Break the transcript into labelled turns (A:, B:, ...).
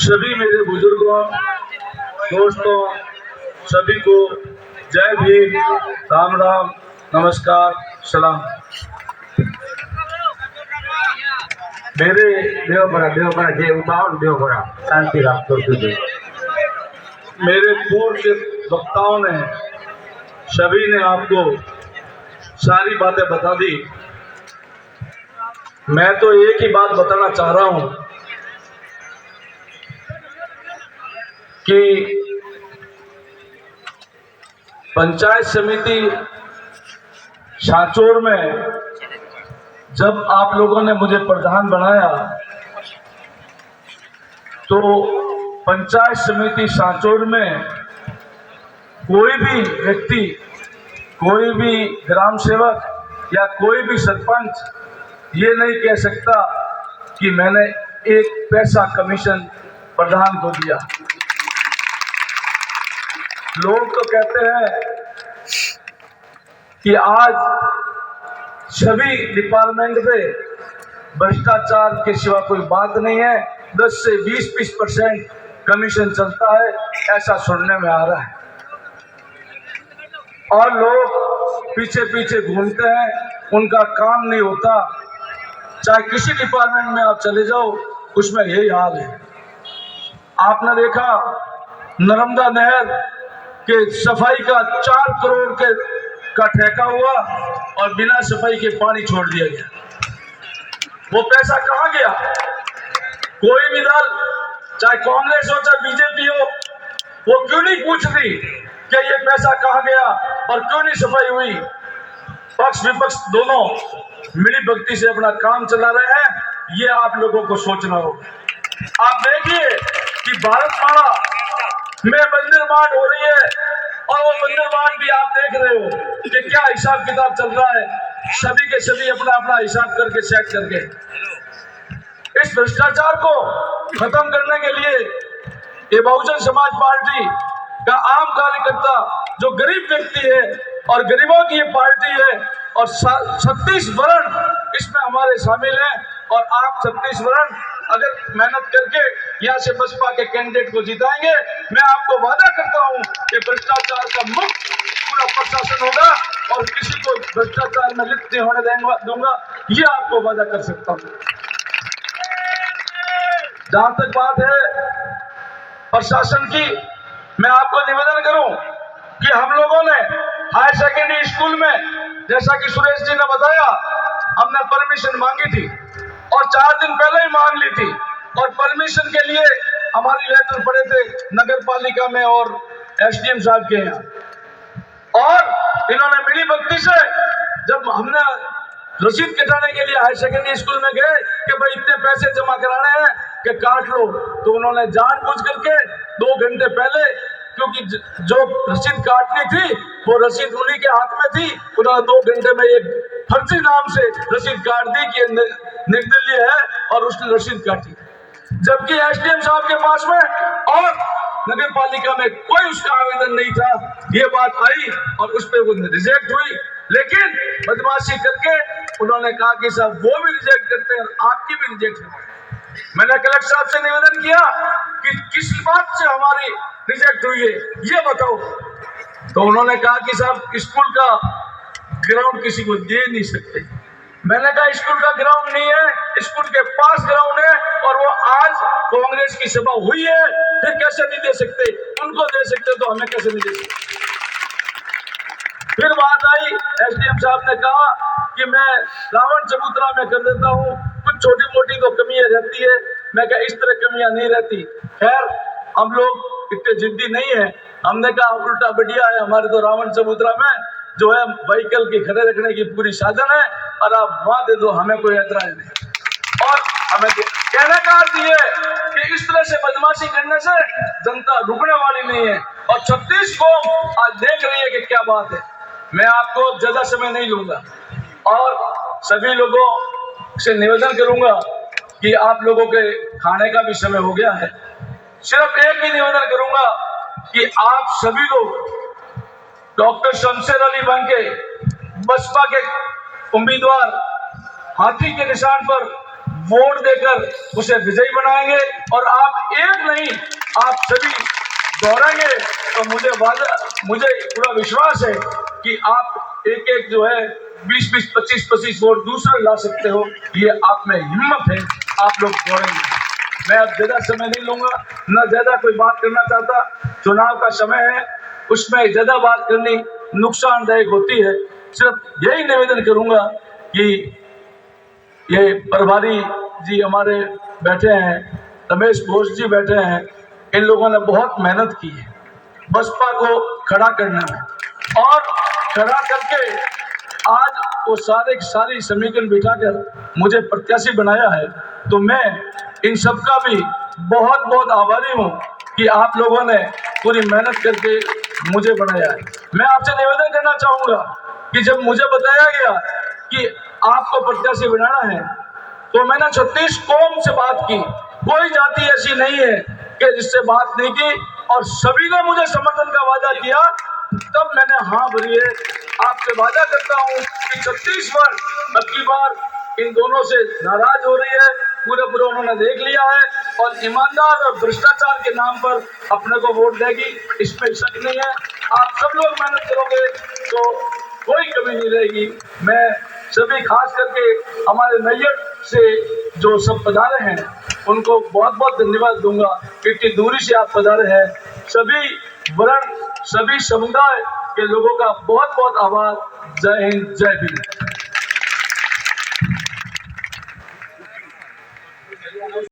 A: सभी मेरे बुजुर्गों, दोस्तों, सभी को जय भीम, राम राम, नमस्कार, सलाम।
B: मेरे देवबरा जे उतावल देवबरा शांति राम तो
A: मेरे पूर्व के वक्ताओं ने सभी ने आपको सारी बातें बता दी। मैं तो एक ही बात बताना चाह रहा हूं कि पंचायत समिति सांचौर में जब आप लोगों ने मुझे प्रधान बनाया तो पंचायत समिति सांचौर में कोई भी व्यक्ति, कोई भी ग्राम सेवक या कोई भी सरपंच ये नहीं कह सकता कि मैंने एक पैसा कमीशन प्रधान को दिया। लोग तो कहते हैं कि आज सभी डिपार्टमेंट में भ्रष्टाचार के सिवा कोई बात नहीं है, 10 से 20% कमीशन चलता है, ऐसा सुनने में आ रहा है। और लोग पीछे पीछे घूमते हैं, उनका काम नहीं होता। चाहे किसी डिपार्टमेंट में आप चले जाओ, उसमें यही हाल है। आपने देखा नर्मदा नहर के सफाई का 4 करोड़ का ठेका हुआ और बिना सफाई के पानी छोड़ दिया गया। वो पैसा कहाँ गया? कोई भी दल, चाहे कांग्रेस हो चाहे बीजेपी हो, वो क्यों नहीं पूछ रही कि ये पैसा कहाँ गया और क्यों नहीं सफाई हुई? पक्ष विपक्ष दोनों मिली भक्ति से अपना काम चला रहे हैं। ये आप लोगों को सोचना होगा। आप देखिए कि भारतमाला में मंदिर बांट हो रही है और वो मंदिर बांट भी आप देख रहे हो कि क्या हिसाब किताब चल रहा है। सभी के सभी अपना अपना हिसाब करके सेट करके इस भ्रष्टाचार को खत्म करने के लिए ये बहुजन समाज पार्टी का आम कार्यकर्ता जो गरीब व्यक्ति है और गरीबों की ये पार्टी है और 36 वर्ण इसमें हमारे शामिल हैं। और आप 36 वर्ण अगर मेहनत करके यहाँ से बसपा के कैंडिडेट को जिताएंगे, मैं आपको वादा करता हूँ कि भ्रष्टाचार का मुक्त पूरा प्रशासन होगा और किसी को भ्रष्टाचार में लिप्त नहीं होने दूंगा। ये आपको वादा कर सकता हूँ। जहां तक बात है प्रशासन की, मैं आपको निवेदन करूं कि हम लोगों ने हायर सेकेंडरी स्कूल में, जैसा कि सुरेश जी ने बताया, हमने परमिशन मांगी थी और 4 दिन पहले ही मांग ली थी और परमिशन के लिए हमारी लेटर पड़े थे नगर पालिका में और एसडीएम साहब के यहाँ। और इन्होंने मिली भक्ति से जब हमने रसीद कटाने के लिए हायर सेकेंडरी स्कूल में गए कि भाई इतने पैसे जमा कराने हैं कि काट लो, तो उन्होंने जानबूझ करके 2 घंटे पहले, क्योंकि जो रसीद काटनी थी वो रसीद उन्हीं के हाथ में थी, उन्होंने 2 घंटे में एक फर्जी नाम से रसीद काट दी कि निर्दलीय है और उसने रसीद काटी। जबकि एसडीएम साहब के पास में और नगर पालिका में कोई उसका आवेदन नहीं था। ये बात आई और उस पर वो रिजेक्ट हुई, लेकिन बदमाशी करके उन्होंने कहा कि साहब वो भी रिजेक्ट करते हैं और आपकी भी रिजेक्ट है। मैंने कलेक्टर साहब से निवेदन किया कि किस बात से हमारी रिजेक्ट हुई है, ये बताओ। तो उन्होंने कहा कि साहब स्कूल का ग्राउंड किसी को दे नहीं सकते। मैंने कहा स्कूल का ग्राउंड नहीं है, स्कूल के पास ग्राउंड है और वो आज कांग्रेस की सभा हुई है, फिर कैसे नहीं दे सकते? उनको दे सकते तो हमें कैसे नहीं दे सकते? फिर बात आई, एसडीएम साहब ने कहा कि मैं रावण चबूतरा में कर देता हूँ, कुछ छोटी मोटी तो कमियां रहती है। मैं कहा इस तरह कमियां नहीं रहती। खैर हम लोग इतने जिद्दी नहीं है, हमने कहा उल्टा बढ़िया है, हमारे तो रावण चबूतरा में जो है व्हीकल के खड़े रखने की पूरी साधन है और आप वहां दे दो, हमें कोई ऐतराज नहीं। और हमें कहने का अर्थ ये कि इस तरह से बदमाशी करने से जनता रुकने वाली नहीं है और 36 कौम आज देख रही है कि क्या बात है। मैं आपको ज्यादा समय नहीं लूंगा और सभी लोगों से निवेदन करूंगा कि आप लोगों के खाने का भी समय हो गया है। सिर्फ एक ही निवेदन करूंगा कि आप सभी लोग डॉक्टर शमशेर अली बनके बसपा के उम्मीदवार हाथी के निशान पर वोट देकर उसे विजयी बनाएंगे और आप एक नहीं, आप सभी दौड़ेंगे। तो मुझे पूरा विश्वास है कि आप एक एक जो है 20-20, 25-25 वोट दूसरे ला सकते हो। ये आप में हिम्मत है, आप लोग दौड़ेंगे। मैं अब ज्यादा समय नहीं लूंगा, न ज्यादा कोई बात करना चाहता। चुनाव का समय है, उसमें ज्यादा बात करनी नुकसानदायक होती है। सिर्फ यही निवेदन करूंगा कि ये प्रभारी जी हमारे बैठे हैं, रमेश घोष जी बैठे हैं, इन लोगों ने बहुत मेहनत की है बसपा को खड़ा करने में, और खड़ा करके आज वो सारी समीकरण बिठाकर मुझे प्रत्याशी बनाया है। तो मैं इन सबका भी बहुत बहुत आभारी हूँ कि आप लोगों ने पूरी मेहनत करके मुझे बनाया है। मैं आपसे निवेदन करना चाहूँगा कि जब मुझे बताया गया कि आपको प्रत्याशी बनाना है, तो मैंने 36 कौम से बात की, कोई जाति ऐसी नहीं है कि जिससे बात नहीं की, और सभी ने मुझे समर्थन का वादा किया, तब मैंने हाँ भरी है। आपसे वादा करता हूँ कि छत्तीसगढ़ अब की बार इन दोनों से नाराज हो रही है, पूरे उन्होंने देख लिया है, और ईमानदार और भ्रष्टाचार के नाम पर अपने को वोट देगी, इसमें शक नहीं है। आप सब लोग मेहनत करोगे तो कोई कमी नहीं रहेगी। मैं सभी खास करके हमारे नैयर से जो सब पधारे हैं उनको बहुत बहुत धन्यवाद दूंगा, इतनी दूरी से आप पधारे हैं। सभी वर्ण, सभी समुदाय के लोगों का बहुत बहुत आभार। जय हिंद, जय भीम।